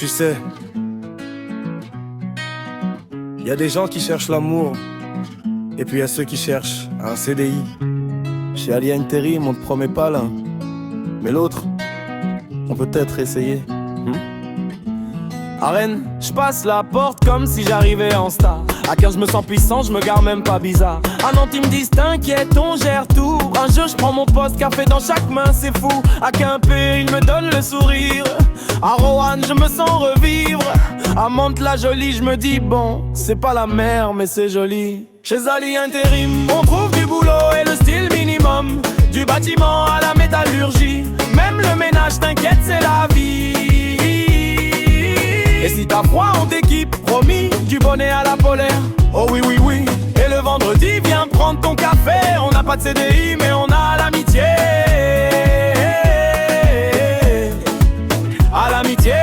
Tu sais, y a des gens qui cherchent l'amour, et puis y a ceux qui cherchent un CDI. Chez Ali Intérim, on te promet pas l'un, mais l'autre, on peut peut-être essayer. À Rennes, je passe la porte comme si j'arrivais en star. À 15 je me sens puissant, je me garde même pas bizarre. À Nantes ils me disent t'inquiète, on gère tout. Un jour je prends mon poste, café dans chaque main, c'est fou. À Quimper, il me donne le sourire. À Roanne, je me sens revivre. À Mantes-la-Jolie, je me dis bon, c'est pas la mer mais c'est joli. Chez Ali Intérim, on trouve du boulot et le style minimum. Du bâtiment à la métallurgie, même le ménage, t'inquiète, c'est la vie. Et si t'as froid, on t'équipe, promis, du bonnet à la polaire. Oh oui, oui, oui. Et le vendredi, viens prendre ton café. On n'a pas de CDI, mais on a l'amitié. À l'amitié.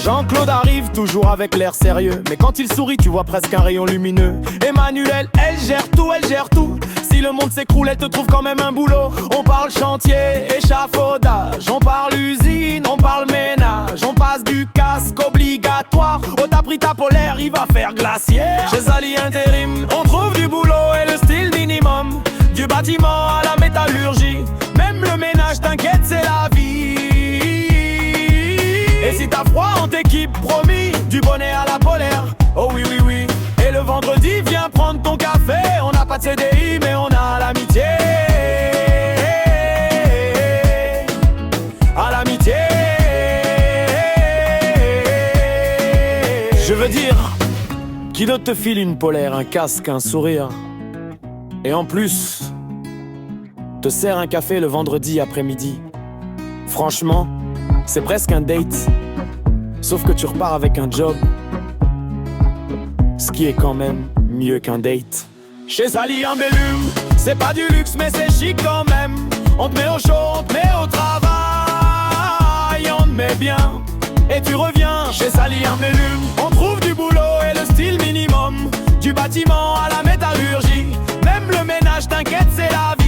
Jean-Claude arrive toujours avec l'air sérieux, mais quand il sourit, tu vois presque un rayon lumineux. Emmanuel, elle gère tout, elle gère tout. Si le monde s'écroule, elle te trouve quand même un boulot. On parle chantier, échafaudage, on parle usine, on parle ménage. On passe du casque obligatoire. Oh, t'as pris ta polaire, il va faire glaciaire. Chez Ali Intérim, on trouve du boulot et le style minimum. Du bâtiment à la métallurgie, même le ménage, t'inquiète, c'est la vie. Et si t'as froid, on t'équipe, promis, du bonnet à la polaire. Oh oui, oui, oui. Et le vendredi, viens prendre ton café. On n'a pas de CDI, mais on a l'amitié. À l'amitié. Je veux dire, qui d'autre te file une polaire, un casque, un sourire, et en plus, te sert un café le vendredi après-midi. Franchement, c'est presque un date. Sauf que tu repars avec un job, ce qui est quand même mieux qu'un date. Chez Ali en Bellume, c'est pas du luxe mais c'est chic quand même. On te met au chaud, on te met au travail, on te met bien et tu reviens. Chez Ali en Bellume, on trouve du boulot et le style minimum. Du bâtiment à la métallurgie, même le ménage, t'inquiète, c'est la vie.